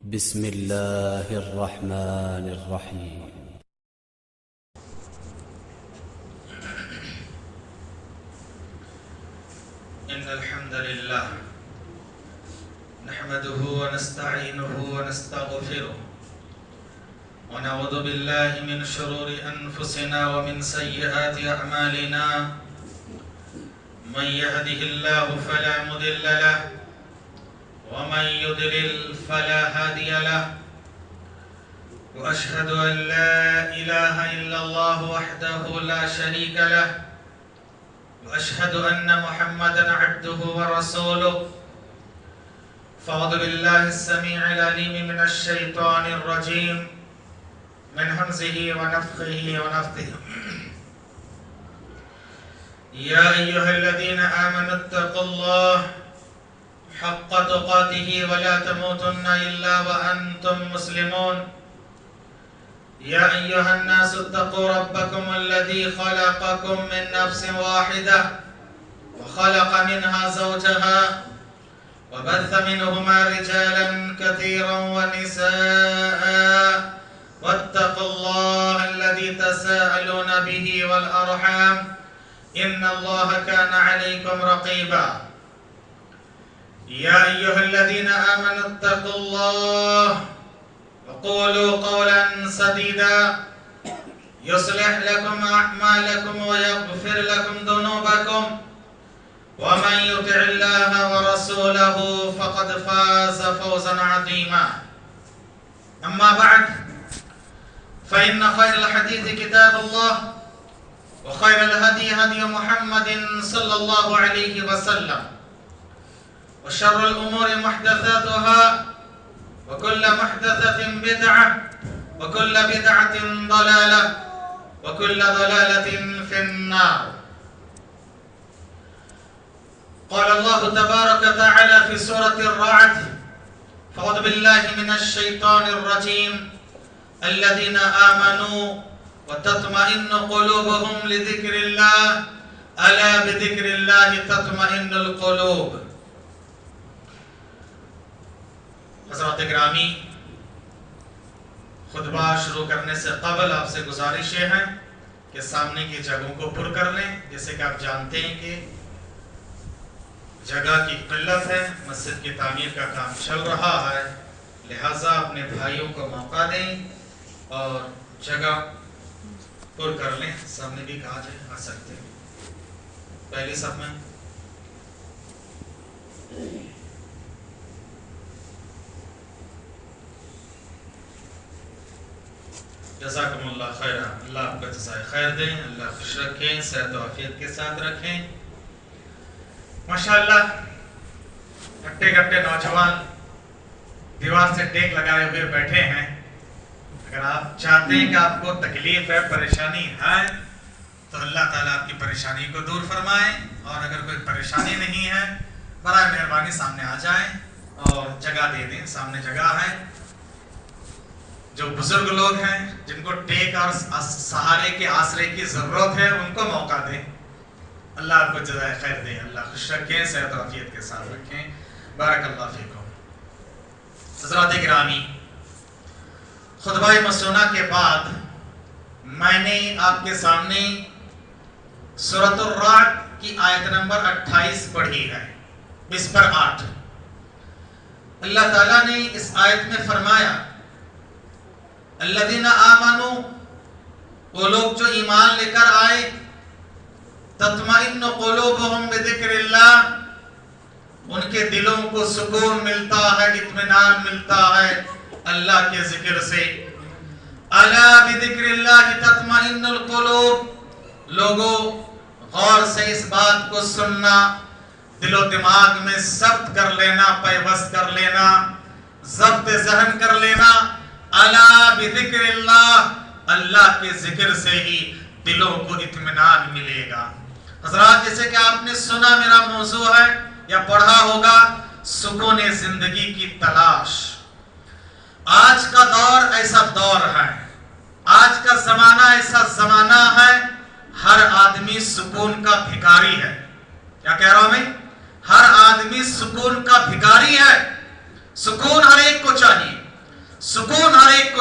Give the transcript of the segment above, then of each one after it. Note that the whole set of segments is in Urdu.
بسم الله الرحمن الرحيم. إن الحمد لله نحمده ونستعينه ونستغفره ونعوذ بالله من شرور أنفسنا ومن سيئات أعمالنا. من يهده الله فلا مضل له ومن يضلل فلا هادي له. وأشهد أن لا إله إلا الله وحده لا شريك له وأشهد أن محمدا عبده ورسوله. فأعوذ بالله السميع العليم من الشيطان الرجيم من همزه ونفخه ونفثه. يا أيها الذين آمنوا اتقوا الله حق تقاته ولا تموتن إلا وأنتم مسلمون. يا أيها الناس اتقوا ربكم الذي خلقكم من نفس واحدة وخلق منها زوجها وبث منهما رجالا كثيرا ونساء واتقوا الله الذي تساءلون به والأرحام إن الله كان عليكم رقيبا. يا أيها الذين آمنوا اتقوا الله وقولوا قولا سديدا يصلح لكم أعمالكم ويغفر لكم ذنوبكم ومن يطع الله ورسوله فقد فاز فوزا عظيما. أما بعد فإن خير الحديث كتاب الله وخير الهدي هدي محمد صلى الله عليه وسلم وشر الأمور محدثاتها وكل محدثة بدعة وكل بدعة ضلالة وكل ضلالة في النار. قال الله تبارك وتعالى في سورة الرعد: فأعوذ بالله من الشيطان الرجيم الذين آمنوا وتطمئن قلوبهم لذكر الله ألا بذكر الله تطمئن القلوب. حضرات گرامی، خطبہ شروع کرنے سے قبل آپ سے گزارش یہ ہے کہ سامنے کی جگہوں کو پر کر لیں. جیسے کہ آپ جانتے ہیں کہ جگہ کی قلت ہے، مسجد کی تعمیر کا کام چل رہا ہے، لہٰذا اپنے بھائیوں کو موقع دیں اور جگہ پر کر لیں. سامنے بھی کہا جائے آ سکتے ہیں پہلی صف میں. جزاکم اللہ خیر. اللہ آپ کا جزائے خیر دیں، اللہ خوش رکھیں، صحت و عافیت کے ساتھ رکھیں. ماشاءاللہ گھٹے گھٹے نوجوان دیوار سے ٹیک لگائے ہوئے بیٹھے ہیں. اگر آپ چاہتے ہیں کہ آپ کو تکلیف ہے، پریشانی ہے، تو اللہ تعالیٰ آپ کی پریشانی کو دور فرمائے. اور اگر کوئی پریشانی نہیں ہے، برائے مہربانی سامنے آ جائیں اور جگہ دے دیں. سامنے جگہ ہے. جو بزرگ لوگ ہیں جن کو ٹیک اور سہارے کے آسرے کی ضرورت ہے، ان کو موقع دیں. اللہ آپ کو جزائے خیر دے، اللہ خوش رکھیں، صحت و عافیت کے ساتھ رکھیں. بارک اللہ فیکم. حضرات گرامی، خطبہ مسنونہ کے بعد میں نے آپ کے سامنے سورۃ الرعد کی آیت نمبر 28 پڑھی ہے، 20/8. اللہ تعالیٰ نے اس آیت میں فرمایا: الذین آمنوا، وہ لوگ جو ایمان لے کر آئے، تطمئن قلوبہم بذکر اللہ، ان کے دلوں کو سکون ملتا ہے، اطمینان ملتا ہے اللہ کے ذکر سے. الا بذکر اللہ تطمئن القلوب. لوگوں، غور سے اس بات کو سننا، دل و دماغ میں ضبط کر لینا، پیوست کر لینا، ضبط ذہن کر لینا. الا بذکر اللہ، اللہ کے ذکر سے ہی دلوں کو اطمینان ملے گا. حضرات، جیسے کہ آپ نے سنا میرا موضوع ہے یا پڑھا ہوگا، سکون زندگی کی تلاش. آج کا دور ایسا دور ہے، آج کا زمانہ ایسا زمانہ ہے، ہر آدمی سکون کا بھکاری ہے. کیا کہہ رہا ہوں میں؟ ہر آدمی سکون کا بھکاری ہے. سکون ہر ایک کو چاہیے.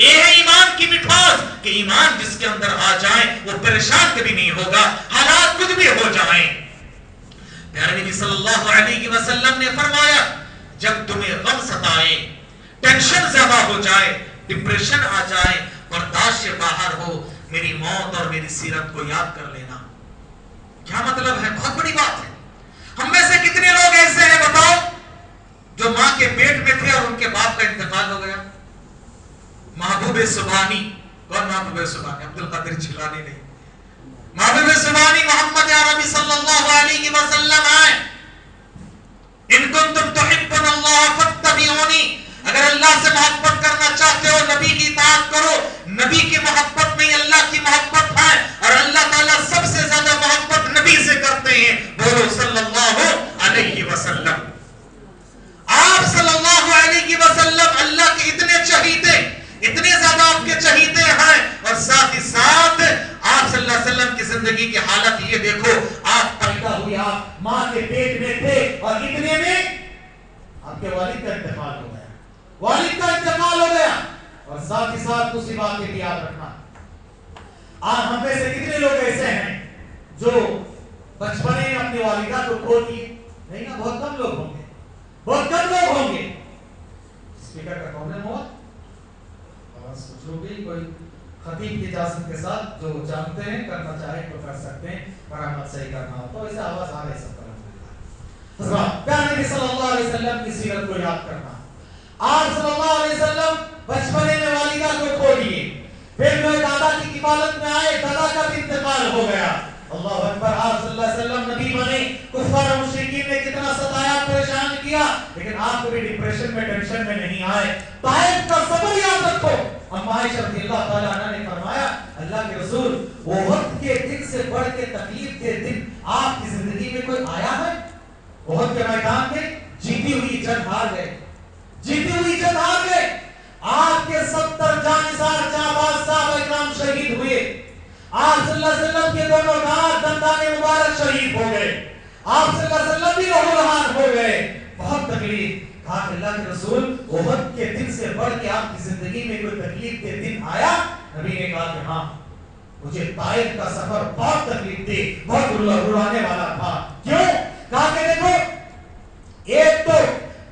یہ ہے ایمان کی مٹھاس کہ ایمان جس کے اندر آ جائے وہ پریشان کبھی نہیں ہوگا، حالات کچھ بھی ہو جائیں۔ پیارے نبی صلی اللہ علیہ وسلم نے فرمایا جب تمہیں غم ستائے، ٹینشن زیادہ ہو جائے، ڈپریشن آ جائے، برداشت سے باہر ہو، میری موت اور میری سیرت کو یاد کر لینا۔ کیا مطلب ہے؟ بہت بڑی بات ہے۔ ہم میں سے کتنے لوگ ایسے ہیں بتاؤ جو ماں کے پیٹ میں تھے اور ان کے باپ کا انتقال ہو گیا؟ محبوب سبحانی، کون محبوب سبحانی؟ عبد القادر جیلانی نہیں، محبوب سبحانی محمد عربی صلی اللہ علیہ وسلم آئے، ان کنتم تحبون اللہ فاتبعونی، اگر اللہ سے محبت کرنا چاہتے ہو نبی کی اطاعت کرو۔ نبی کی محبت میں اللہ کی محبت ہے، اور اللہ تعالیٰ سب سے زیادہ محبت نبی سے کرتے ہیں، بولو صلی اللہ علیہ وسلم۔ آپ صلی اللہ علیہ وسلم اللہ کے اتنے چہیتے، اتنے زیادہ آپ کے چہیتے ہیں، اور ساتھ ہی ساتھ آپ صلی اللہ علیہ وسلم کی زندگی کی حالت یہ دیکھو، آپ پیدا ہوئے، آپ ماں کے پیٹ میں تھے، اور اتنے میں آپ کے والد کا انتقال ہو گیا، والد کا انتقال ہو گیا، اور ساتھ ہی ساتھ دوسری بات یہ بھی یاد رکھنا، آج ہم میں سے کتنے لوگ ایسے ہیں جو بچپنے میں اپنی والدہ کو کھو دیے؟ نہیں نا، بہت کم لوگ ہوں گے، بہت کم لوگ ہوں گے۔ اسپیکر کا پرابلم ہوا، آواز کچھ ہو گئی، کوئی خطیب کی اجازت کے ساتھ جو جانتے ہیں کرنا چاہے تو کر سکتے ہیں، مرمت صحیح کرنا ہو تو ایسے آواز آ رہی سب پر۔ پیارے نبی صلی اللہ علیہ وسلم کی سیرت کو یاد کرنا، آپ صلی اللہ علیہ وسلم بچپنے میں والدہ کو کھو دیے، پھر وہ دادا کی کفالت میں آئے، دادا کا بھی انتقال ہو گیا۔ اللہ اکبر، آپ صلی اللہ علیہ وسلم نبی بنے، کفار و مشرکین نے کتنا ستایا، پریشان کیا، لیکن آپ کبھی ڈپریشن میں، ٹینشن میں نہیں آئے۔ طائف کا صبر یاد رکھو، اما عائشہ رضی اللہ تعالیٰ عنہ نے فرمایا اللہ کے رسول وہ وقت کے دن سے بڑھ کے تکلیف کے دن آپ کی زندگی میں کوئی آیا ہے؟ احد کے میدان میں جیتی ہوئی جنگ ہار گئے، جیتی ہوئی جنگ ہار گئے، آپ کے 70 جانثار جانباز صحابہ اکرام شہید ہوئے، آپ صلی اللہ علیہ وسلم کے دونوں دانت دندان مبارک شہید ہو گئے، آپ صلی اللہ علیہ وسلم بھی لہولہان ہو گئے، بہت تکلیف۔ کہا کہ اللہ کے رسول احد کے دن سے بڑھ کے آپ کی زندگی میں کوئی تکلیف کے دن آیا؟ نبی نے کہا کہ ہاں، مجھے طائف کا سفر بہت تکلیف دی، بہت رلانے والا تھا۔ کیوں؟ کہا کہ دیکھو، ایک تو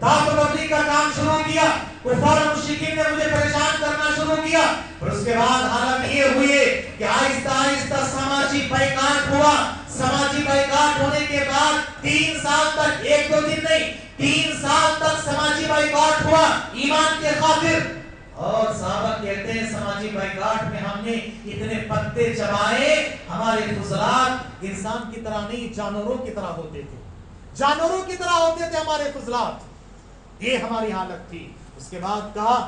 دعوت و تبلیغ کا کام شروع کیا، کفار و مشرکین نے مجھے پریشان کرنا شروع کیا، اور اس کے بعد حالت یہ ہوئی کہ آہستہ آہستہ سماجی بائیکاٹ ہوا، سماجی بائیکاٹ ہونے کے بعد 3 سال تک، 1-2 دن نہیں، 3 سال تک سماجی بائیکاٹ ہوا ایمان کے خاطر۔ اور صحابہ کہتے ہیں سماجی بائیکاٹ میں ہم نے اتنے پتے چبائے، ہمارے فضلات انسان کی طرح نہیں، جانوروں کی طرح ہوتے تھے، جانوروں کی طرح ہوتے تھے ہمارے فضلات، یہ ہماری حالت تھی۔ اس کے بعد کہا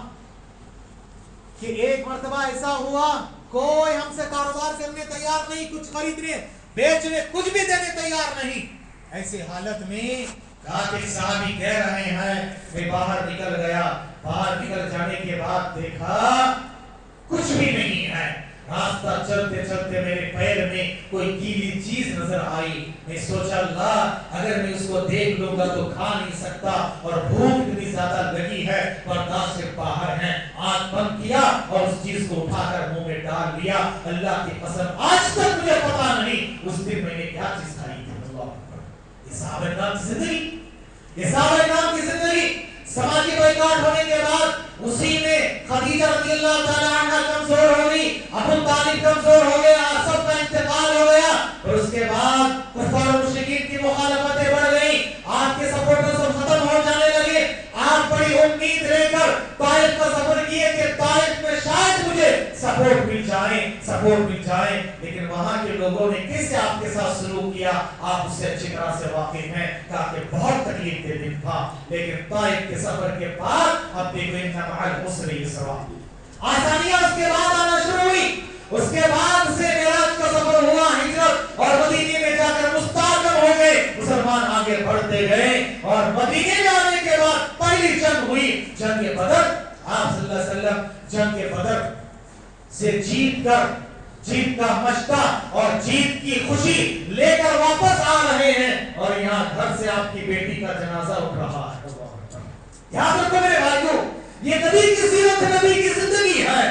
کہ ایک مرتبہ ایسا ہوا کوئی ہم سے کاروبار کرنے تیار نہیں، کچھ خریدنے بیچنے کچھ بھی دینے تیار نہیں، ایسے حالت میں کہا کہ صحابی کہہ رہے ہیں میں باہر نکل گیا، باہر نکل جانے کے بعد دیکھا کچھ بھی نہیں ہے، راستہ چلتے چلتے میرے پیر میں کوئی گیلی چیز نظر آئی، میں سوچا اللہ اگر میں اس کو دیکھ لوں گا تو کھا نہیں سکتا، اور بھوک اتنی زیادہ لگی ہے، برداشت سے باہر ہے، آنکھ بند کیا اور اس چیز کو اٹھا کر منہ میں ڈال لیا۔ اللہ کی قسم آج تک مجھے پتا نہیں اس دن میں نے کیا چیز کھائی تھی۔ اللہ اکبر، یہ صحابہ کرام کی زندگی، یہ صحابہ کرام کی زندگی۔ سماجی بائیکاٹ ہونے کے بعد اسی میں خدیجہ رضی اللہ تعالیٰ عنہ کمزور ہو گئی، ابو طالب کمزور ہو گیا، سب کا انتقال ہو گیا، اور اس کے بعد کفار و مشرکین کی مخالفتیں بڑھ گئی، آپ کے سپورٹر سب ختم ہو جانے لگے۔ آپ بڑی امید لے کر طائف کا سفر کیے کہ طائف میں شاید مجھے سپورٹ مل جائے، لیکن وہاں کے لوگوں نے کیسے آپ کے ساتھ سلوک کیا آپ اس سے اچھی طرح سے واقف ہیں، کہا کہ بہت تکلیف دہ دن تھا، لیکن طائف کے سفر کے بعد اب دیکھو ان کا مع العسر یسرا، آسانیاں اس کے بعد آنا شروع ہوئی۔ اس کے بعد سے معراج کا سفر ہوا، ہجرت، اور مدینے میں جا کر مستحکم ہو گئے، مسلمان آگے بڑھتے گئے، اور مدینے میں آنے کے بعد پہلی جنگ ہوئی، جنگ بدر۔ آپ صلی اللہ علیہ وسلم جنگ بدر سے جیت کا مشتہ اور جیت کی خوشی لے کر واپس آ رہے ہیں، اور یہاں گھر سے آپ کی بیٹی کا جنازہ اٹھ رہا ہے۔ یاد رکھو میرے بھائیوں، یہ نبی کی سیرت ہے، نبی کی زندگی ہے۔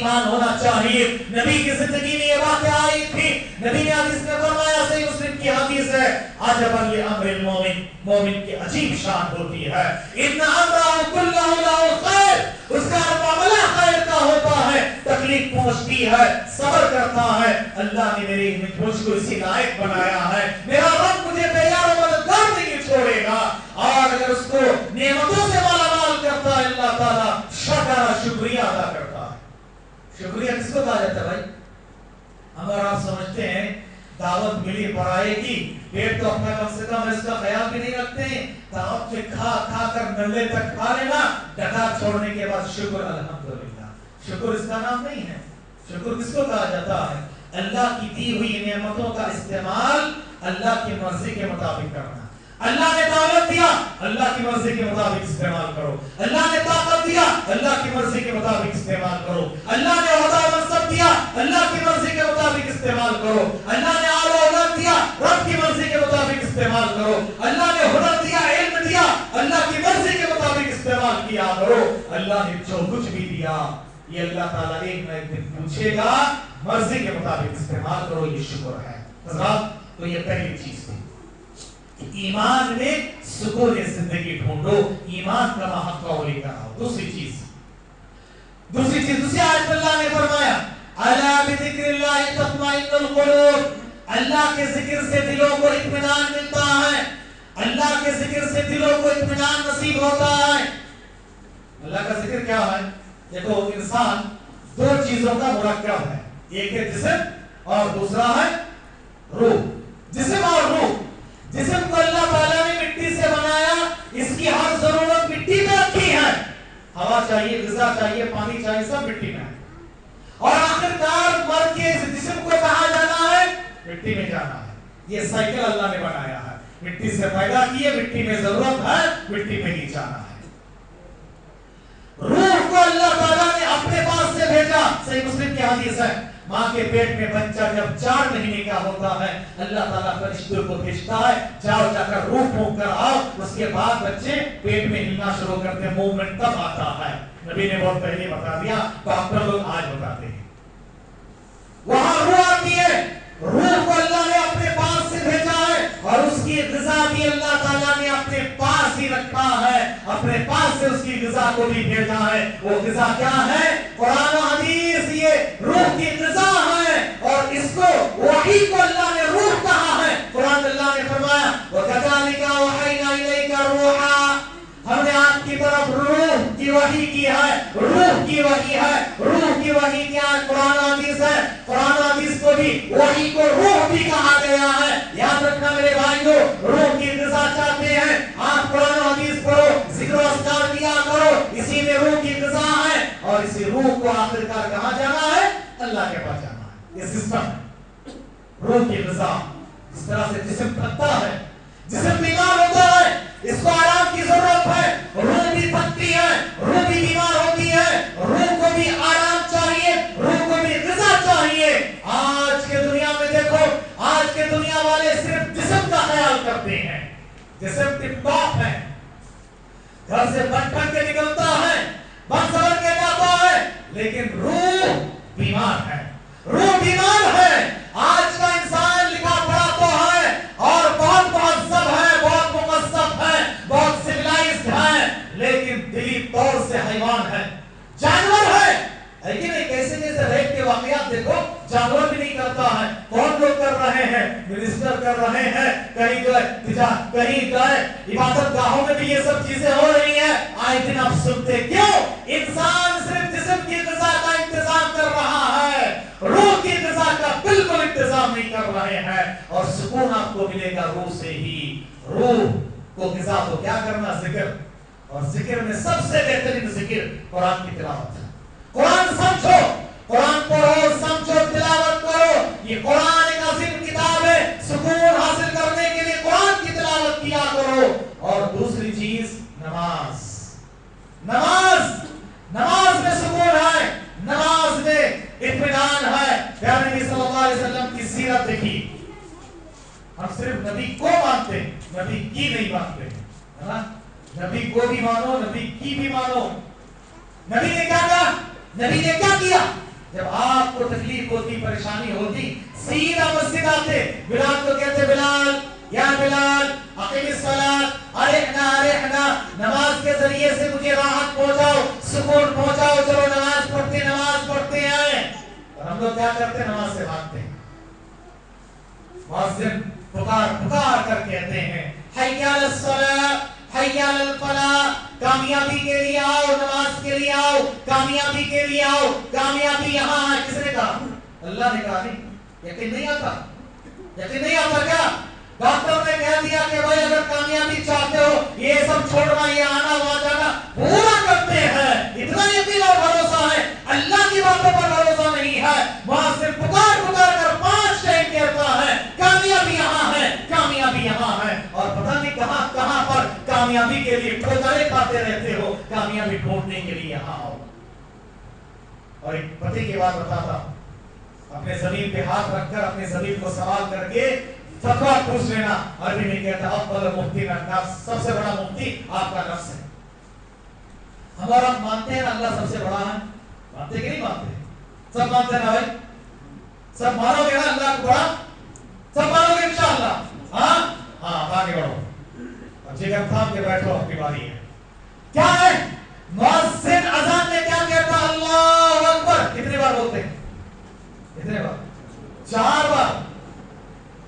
ایمان ہونا چاہیے. نبی کی زندگی میں یہ باتیں آئی تھی. نبی نے حدیث میں فرمایا, صحیح مسلم کی حدیث ہے, عجبا لامر المومن, مومن کی عجیب شان ہوتی ہے. ان امرہ کلہ لہ خیر, اس کا معاملہ خیر کا ہوتا ہے. تکلیف پہنچتی ہے, صبر کرتا ہے. اللہ نے مجھ کو اسی لائق بنایا ہے. میرا رب مجھے تیار و مددگار نہیں چھوڑے گا. اور اگر اس کو نعمتوں سے مالا مال کرتا ہے اللہ تعالیٰ, شکریہ ادا کرتا ہے. شکریہ کس کو کہا جاتا ہے بھائی؟ اگر آپ سمجھتے ہیں دعوت ملی پرائے کی, پیٹ تو اپنا کم سے کم اس کا خیال بھی نہیں رکھتے ہیں, دعوت سے کھا کھا کر نلے تک کھا لینا, ڈکار چھوڑنے کے بعد شکر الحمدللہ. شکر اس کا نام نہیں ہے. شکر کس کو کہا جاتا ہے؟ اللہ کی دی ہوئی نعمتوں کا استعمال اللہ کی مرضی کے مطابق کرنا. اللہ نے دولت دیا, اللہ کی مرضی کے مطابق استعمال کرو. اللہ نے طاقت دیا, اللہ کی مرضی کے مطابق استعمال کرو. اللہ نے عہدہ منصب دیا, اللہ کی مرضی کے مطابق استعمال کرو. اللہ نے آل و اولاد دیا, رب کی مرضی کے مطابق استعمال کرو. اللہ نے ہنر دیا, علم دیا, اللہ کی مرضی کے مطابق استعمال کیا کرو. اللہ نے جو کچھ بھی دیا یہ اللہ تعالیٰ ایک نہ ایک دن پوچھے گا, مرضی کے مطابق استعمال کرو. یہ شکر ہے حضرات. تو یہ پہلی چیز تھی, ایمان میں سکون زندگی ڈھونڈو, ایمان کا محقق لے کر آؤ. دوسری آیت اللہ نے فرمایا, الا بذکر اللہ تطمئن القلوب, اللہ کے ذکر سے دلوں کو اطمینان ملتا ہے. اللہ کے ذکر سے دلوں کو اطمینان نصیب ہوتا ہے. اللہ کا ذکر کیا ہے؟ دیکھو, انسان دو چیزوں کا مرکب ہے, ایک ہے جسم اور دوسرا ہے روح. جسم اور روح. جسم کو اللہ تعالیٰ نے مٹی سے بنایا, اس کی ہر ضرورت مٹی میں رکھی ہے. ہوا چاہیے, غذا چاہیے, پانی چاہیے, سب مٹی میں ہے. اور آخرکار مر کے اس جسم کو کہاں جانا ہے؟ مٹی میں جانا ہے. یہ سائیکل اللہ نے بنایا ہے. مٹی سے پیدا کیے, مٹی میں ضرورت ہے, مٹی میں ہی جانا ہے. روح کو اللہ تعالیٰ نے اپنے پاس سے بھیجا. صحیح مسلم کی حدیث ہے, ماں کے پیٹ میں بچہ جب 4 مہینے کا ہوتا ہے, اللہ تعالیٰ فرشتوں کو بھیجتا ہے, جاؤ جا کر روح پھونک کر آؤ. اس کے بعد بچے پیٹ میں ہلنا شروع کرتے ہیں, موومنٹ تب آتا ہے. نبی نے بہت پہلے بتا دیا, ڈاکٹر لوگ آج بتاتے ہیں. وہاں روح آتی ہے. روح کو اللہ نے اپنے پاس سے بھیجا ہے, اور اس کی غذا بھی اللہ تعالیٰ نے اپنے پاس ہی رکھا ہے. اپنے پاس سے اس کی غذا کو بھی بھیجا ہے. وہ غذا کیا ہے؟ قرآن و حدیث. یہ روح کی غذا ہے, اور اس کو وحی کو اللہ نے روح کہا ہے. قرآن اللہ نے فرمایا, وَكَذَلِكَ أَوْحَيْنَا إِلَيْكَ رُوحًا, ہم نے آپ کی طرف روح کی وحی کی ہے. روح کی وحی ہے. روح کی وحی کیا ہے؟ قرآن حدیث ہے. قرآن حدیث کو بھی وحی کو روح بھی کہا گیا ہے. یاد رکھنا میرے بھائیوں, روح کی غذا چاہتے ہیں آپ, قرآن حدیث پڑھو, ذکر و اذکار کیا کرو, اسی میں روح کی غذا ہے. اور اسی روح کو آخرکار کہاں جانا ہے؟ اللہ کے پاس جانا ہے. یہ سسٹم ہے روح کی غذا. اس طرح سے جسم تھکتا ہے, جسم بیمار ہوتا ہے, اس کو آرام کی ضرورت ہے. روح بھی تھکتی ہے, روح بھی بیمار ہوتی ہے, روح کو بھی آرام چاہیے, روح کو بھی غذا چاہیے. آج کے دنیا میں دیکھو, آج کے دنیا والے صرف جسم کا خیال کرتے ہیں. جسم ٹپ ٹاپ ہے, گھر سے بن ٹھن کے نکلتا ہے, بن سبر کے جاتا ہے, لیکن روح بیمار ہے. روح بیمار ہے. آج کا انسان لکھا پڑھا تو ہے, اور بہت مہذب ہے, بہت مقصد ہے, بہت سویلائزڈ ہے, لیکن دلی طور سے حیوان ہے, جانور ہے. لیکن کیسے کیسے ریپ کے واقعات دیکھو, جانور بھی نہیں کرتا ہے. کون لوگ کر رہے ہیں؟ منسٹر کر رہے ہیں. کہیں جو ہے کہیں جو ہے عبادت گاہوں میں بھی یہ سب چیزیں ہو رہی ہیں. آئے دن آپ سنتے, کیوں؟ انسان صرف جسم کی غذا کا انتظام کر رہا ہے, روح کی غذا کا بالکل انتظام نہیں کر رہے ہیں. اور سکون آپ کو ملے گا روح سے ہی. روح کو غذا تو کیا کرنا؟ ذکر. اور ذکر میں سب سے بہترین ذکر قرآن کی تلاوت ہے. قرآن سمجھو, قرآن پڑھو, سمجھو, تلاوت کرو. یہ قرآن ایک عظیم کتاب ہے. سکون حاصل کرنے کے لیے قرآن کی تلاوت کیا کرو. اور دوسری چیز نماز. نماز میں سکون ہے, نماز میں اطمینان ہے. پیارے نبی صلی اللہ علیہ وسلم کی سیرت دیکھی. ہم صرف نبی کو مانتے ہیں, نبی کی نہیں مانتے, ہے نا. نبی کو بھی مانو, نبی کی بھی مانو. نبی نے کیا کہا؟ نبی نے کیا کیا؟ جب آپ کو تکلیف ہوتی پریشانی ہوتی سیدھا مسجد آتے, بلال کو کہتے بلال یا بلال اقیم الصلاۃ ارحنا ارحنا, نماز کے ذریعے سے مجھے راحت پہنچاؤ, سکون پہنچاؤ, چلو نماز پڑھتے آئے. اور ہم لوگ کیا کرتے, نماز سے بھاگتے ہیں. مؤذن پکار کر کہتے ہیں حی علی الصلاۃ حی علی الفلاح, کامیابی کے لیے آؤ, نماز کے لیے آؤ, کامیابی کے لیے آؤ, کامیابی یہاں ہے. کس نے کہا؟ اللہ نے کہا. نہیں, یقین نہیں آتا کیا؟ ڈاکٹر نے کہہ دیا کہ بھائی اگر کامیابی چاہتے ہو یہ سب چھوڑنا, یہ آنا وہاں جانا, پورا کرتے ہیں. اتنا یقین اور بھروسہ ہے, اللہ کی باتوں پر بھروسہ نہیں ہے. وہاں سے پکار کر 5 ٹائم کہتا ہے کامیابی یہاں ہے, کامیابی یہاں ہے. اور پتہ نہیں کہاں پر کامیابی کے لیے ٹھوکریں کھاتے رہتے ہو. کامیابی ڈھونڈنے کے لیے یہاں آؤ. اور ایک پتی کی بات بتاتا, اپنے زمین پہ ہاتھ رکھ کر اپنے زمین کو سوال کر کے فتویٰ پوچھ لینا. عربی میں کہتا ہے افضل مفتی النفس, سب سے بڑا مفتی آپ کا نفس ہے. ہمارا مانتے ہیں اللہ سب سے بڑا ہے, مانتے کہ نہیں مانتے؟ سب مانتے ہیں نا بھائی, سب مانو گے نا اللہ کو بڑا, سب مانو گے انشاءاللہ. ہاں آگے بڑھو, جگر تھام کے بیٹھو, آپ کی باری ہے. کیا ہے مؤذن اذان میں کیا کہتا؟ اللہ اکبر. کتنی بار بولتے ہیں؟ کتنے بار؟ 4 بار.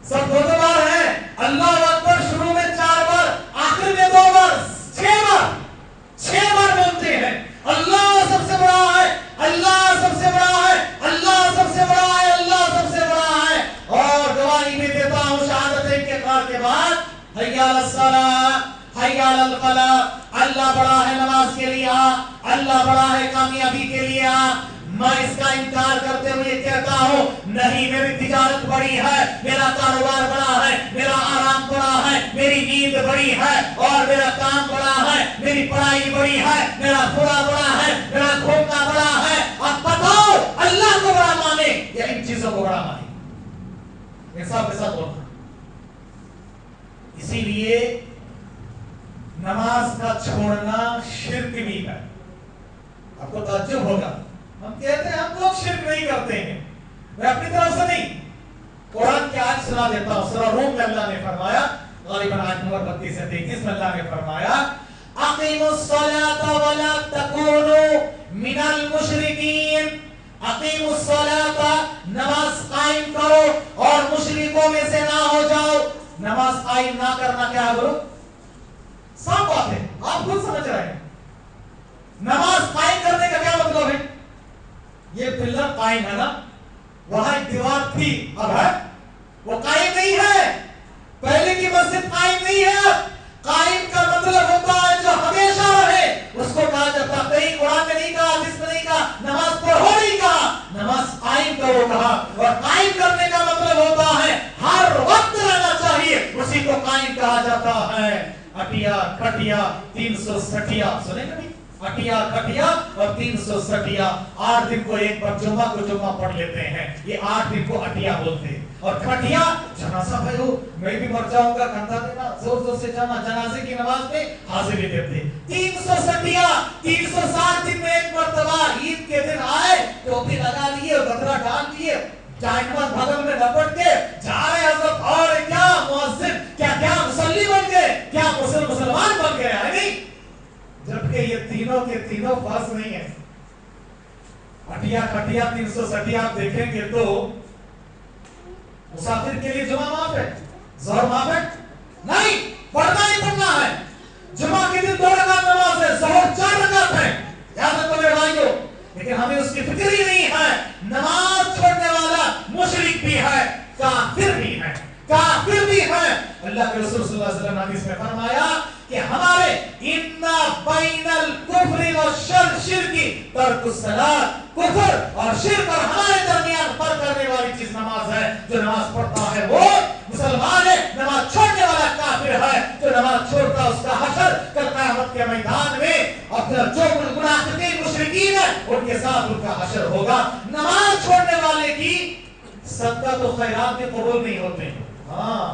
سب 2 بار ہے. اللہ اکبر شروع میں 4 بار, آخر میں 2 بار, 6 بار بولتے ہیں. اللہ سب سے بڑا ہے, اللہ سب سے بڑا ہے, اللہ سب سے بڑا ہے, اللہ سب سے بڑا ہے. اور گواہی میں دیتا ہوں شہادتین کے اقرار کے بعد حی علی الصلاۃ حی علی الفلاح, اللہ بڑا ہے, نماز کے لیے آ, اللہ بڑا ہے, کامیابی کے لیے آ. میں اس کا انکار کرتے ہوئے کہتا ہوں نہیں, میری تجارت بڑی ہے, میرا کاروبار بڑا ہے, میرا آرام بڑا ہے, میری نیند بڑی ہے, اور میرا کام بڑا ہے, میری پڑھائی بڑی ہے, میرا پورا بڑا ہے, میرا گھومنا بڑا ہے. اب بتاؤ اللہ کو بڑا مانے یا ان چیزوں کو بڑا مانے؟ انصاف کے ساتھ بولنا. اسی لیے نماز کا چھوڑنا شرک بھی ہے. آپ کو تعجب ہوگا, ہم کہتے ہیں ہم لوگ شرک نہیں کرتے ہیں. میں اپنی طرف سے نہیں, قرآن کی آیت سنا دیتا ہوں. سورہ روم میں اللہ نے فرمایا, غالباً آیت نمبر 32 سے 33 میں اللہ نے فرمایا اقیموا الصلاۃ ولا تکونوا من المشرکین. اقیموا الصلاۃ, نماز قائم کرو اور مشرکوں میں سے نہ ہو جاؤ. نماز قائم نہ کرنا کیا ہے بولو؟ صاف بات ہے, آپ خود سمجھ رہے ہیں. نماز قائم کرنے کا کیا مطلب ہے؟ یہ پلر قائم ہے نا, وہاں ایک دیوار تھی, اب ہے وہ قائم نہیں ہے. پہلے کی مسجد قائم نہیں ہے. قائم کا مطلب ہوتا ہے جو ہمیشہ رہے, اس کو کہا جاتا. کہیں قرآن میں نہیں کہا, حدیث میں نہیں کہا, نماز پڑھو نہیں کہا, نماز قائم کرو کہا. اور قائم کرنے کا مطلب ہوتا ہے ہر وقت رہنا چاہیے, اسی کو قائم کہا جاتا ہے. اٹیا کھٹیا 360, سنے کبھی؟ اٹیا کھٹیا اور 360, 8 دن کو ایک بار جمعہ کو جمعہ پڑھ لیتے ہیں, یہ 8 دن کو اٹیا بولتے ہیں. اور کھٹیا جنازہ بھائی ہو, میں بھی مر جاؤں گا, کندھا دینا, زور زور سے جانا, جنازے کی نماز میں حاضری دیتے. 360, 360 دن میں ایک مرتبہ عید کے دن آئے, ٹوپی لگا لیے, گدرا ڈال لیے, چائنواز بغل میں لپٹ کے جا رہے حضرت. اور کیا مؤذن, کیا مصلی بن گئے, کیا مسلمان بن گئے, ہے نہیں؟ جبکہ یہ تینوں کے تینوں فرض نہیں ہے. اٹیا کھٹیا 360 آپ دیکھیں گے تو مسافر کے لیے جمعہ معاف ہے, ظہر معاف ہے نہیں, پڑھنا ہی پڑھنا ہے. جمعہ کے دن 2 رکعت نماز ہے, ظہر 4 رکعت ہے, یاد رکھو میرے بھائیو. لیکن ہمیں اس کی فکر ہی نہیں ہے. نماز چھوڑنے والا مشرک بھی ہے, کافر بھی ہے, کافر بھی ہے. اللہ کے رسول صلی اللہ علیہ وسلم نے حدیث میں فرمایا کہ ہمارے ان بین الکفر والشرک ترک الصلاۃ, کفر اور شرک اور ہمارے درمیان فرق کرنے والی چیز نماز ہے. جو نماز پڑھتا ہے وہ مسلمان ہے, نماز چھوڑنے والا کافر ہے. جو نماز چھوڑتا اس کا حشر کل قیامت کے میدان میں اپنا جو منافقین مشرکین ہیں ان کے ساتھ ان کا حشر ہوگا. نماز چھوڑنے والے کی صدقہ تو خیرات بھی قبول نہیں ہوتے. ہاں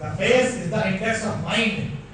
The face is the index of mind,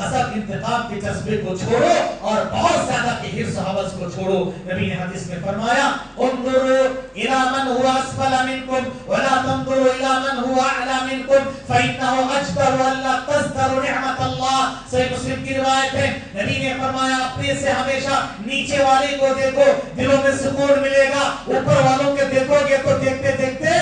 حسد انتقام کے جذبے کو چھوڑو اور بہت زیادہ کے حرص و حوث کو چھوڑو. نبی نے حدیث میں فرمایا انظروا الى من هو اسفل منكم ولا تنظروا الى من هو اعلى منكم فانه اجدر الا تزدروا نعمت اللہ. صحیح مسلم کی روایت ہے. نبی نے فرمایا اپنے سے ہمیشہ نیچے والے کو دیکھو, دلوں میں سکون ملے گا. اوپر والوں کے دیکھو گے تو دیکھتے دیکھتے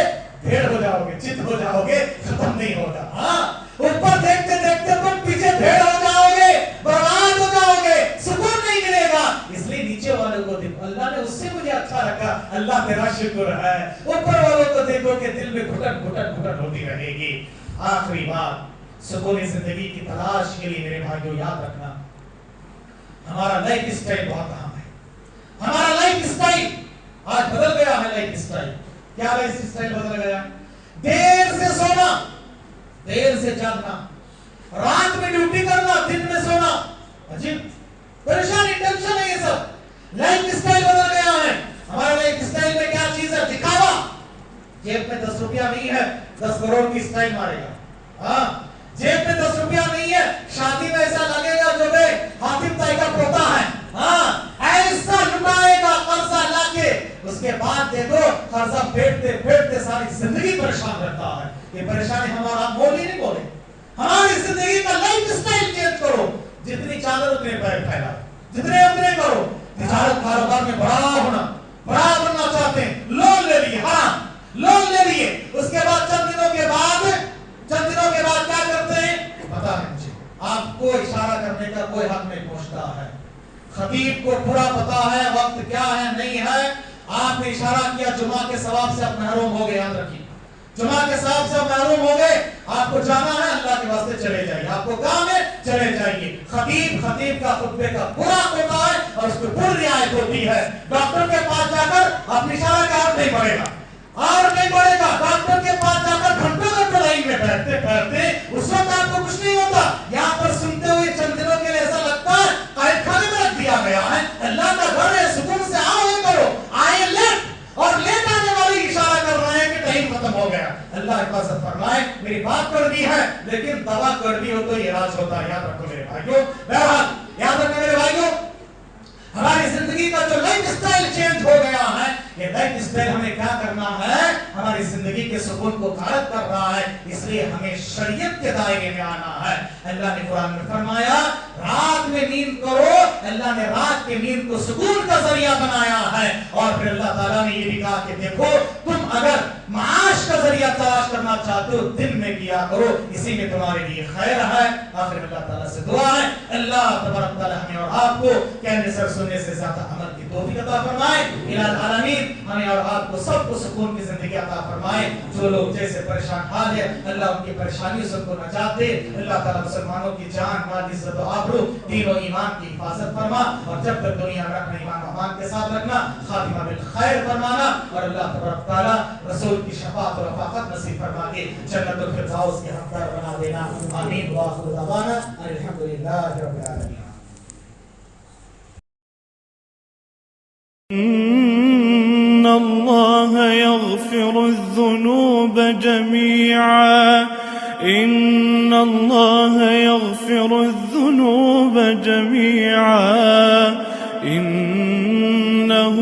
بھیڑ ہو جاؤ گے, چت ہو جاؤ گے, ختم نہیں ہوگا. ہاں, اوپر دیکھتے دیکھتے تم پیچھے بھیڑ ہو جاؤ گے, برباد ہو جاؤ گے, سکون نہیں ملے گا. اس لیے نیچے والوں کو دیکھو, اللہ نے اس سے مجھے اچھا رکھا, اللہ تیرا شکر ہے. اوپر والوں کو دیکھو کہ دل میں گھٹن گھٹن گھٹن ہوتی رہے گی. آخری بات, سکون زندگی کی تلاش کے لیے میرے بھائیو یاد رکھنا, ہمارا لائف اسٹائل بہت اہم ہے. ہمارا لائف اسٹائل آج بدل گیا ہے. لائف اسٹائل کیا, لائف اسٹائل بدل گیا. دیر سے سونا, دیر سے جاگنا, رات میں ڈیوٹی کرنا, دن میں سونا. عجیب پریشانی, ٹینشن ہے. یہ سب لائف اسٹائل بدل گیا ہے. ہمارا لائف اسٹائل میں کیا چیز ہے؟ دکھاوا. جیب میں 10 روپیہ نہیں ہے, 10 کروڑ کی اسٹائل مارے گا. ہاں, جیب میں 10 روپیہ نہیں ہے, شادی میں ایسا لگے گا جو بے حاتم طائی کا پوتا ہے. ہاں, ایسا لٹائے گا قرضہ لا کے. اس کے بعد دیکھو قرضہ پھیرتے پھیرتے ساری زندگی پریشان رہتا ہے. یہ پریشانی ہمارا مول ہی نہیں بولے. ہماری زندگی کا لائف اسٹائل چینج کرو. جتنی چادر اتنے پیر پھیلاؤ, جتنے اتنے کرو. تجارت کاروبار میں بڑا ہونا, بڑا بننا چاہتے ہیں, لون لے لیے. ہاں, لون لے لیے. اس کے بعد چند دنوں کے بعد کیا کرتے ہیں پتا ہے مجھے. آپ کو اشارہ کرنے کا کوئی حق نہیں پہنچتا ہے. خطیب کو پورا پتا ہے وقت کیا ہے نہیں ہے. آپ نے اشارہ کیا, جمعہ کے ثواب سے آپ محروم ہو گئے. یاد رکھیے, جمعہ کے ثواب سے آپ محروم ہو گئے. آپ کو جانا ہے, اللہ کے واسطے چلے جائیے. آپ کو کام ہے, چلے جائیے. خطیب کا خطبے کا پورا ہوتا ہے اور اس کو پوری رعایت ہوتی ہے. ڈاکٹر کے پاس جا کر اپنی اشارہ کا اور نہیں پڑے گا, اور نہیں پڑے گا. ڈاکٹر کے پاس جا کر گھنٹوں گھنٹوں لائن میں بیٹھتے بیٹھتے اس وقت آپ کو کچھ نہیں ہوتا. یہاں پر سنتے ہوئے چند دنوں کے لیے ایسا لگتا ہے قید خانے میں رکھ دیا گیا ہے. اللہ کا گھر ہے, سکون سے آؤ کرو. آئے لیٹ, اور لیٹ آنے والے اشارہ کر رہے ہیں کہ ٹائم ختم ہو گیا. اللہ حفاظت فرمائے. میری بات کڑوی ہے لیکن دوا کڑوی ہو تو یہ راز ہوتا ہے. یاد رکھو میرے بھائیوں. بہرحال یاد رکھو میرے بھائیوں, ہماری زندگی کا جو لائف اسٹائل چینج ہو گیا ہے, یہ لائف اسٹائل ہمیں کیا کرنا ہے, ہماری زندگی کے سکون کو غارت کر رہا ہے. اس لیے ہمیں شریعت کے دائرے میں آنا ہے. اللہ نے قرآن میں فرمایا رات میں نیند کرو. اللہ نے رات کے نیند کو سکون کا ذریعہ بنایا ہے. اور پھر اللہ تعالیٰ نے یہ بھی کہا کہ دیکھو تم اگر معاش کا ذریعہ تلاش کرنا چاہتے ہو دن میں کیا کرو, اسی میں تمہارے لیے خیر ہے. آخر اللہ تعالیٰ سے دعا ہے اللہ تبارک تعالیٰ ہمیں اور آپ کو کہنے سے سننے سے زیادہ عمل کی توفیق عطا فرمائے. الہ العالمین ہمیں اور آپ کو سب کو سکون کی زندگی عطا فرمائے. جو لوگ جیسے پریشان حال ہے اللہ ان کی پریشانیوں سے کو نجات دے. اللہ تعالیٰ مسلمانوں کی جان مال عزت و آبرو دین و ایمان کی حفاظت فرما, اور جب تک دنیا میں رکھنا ایمان و امان کے ساتھ رکھنا, خاتمہ بالخیر فرمانا, اور اللہ تبارک تعالیٰ رسول کی شفاعت اور رفاقت نصیب فرما کے جنت الفردوس کے حقدار بنا دینا. آمین. وآخر دعوانا الحمدللہ رب العالمین. إن الله يغفر الذنوب جميعا إن الله يغفر الذنوب جميعا إنه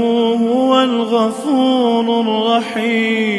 هو الغفور الرحيم.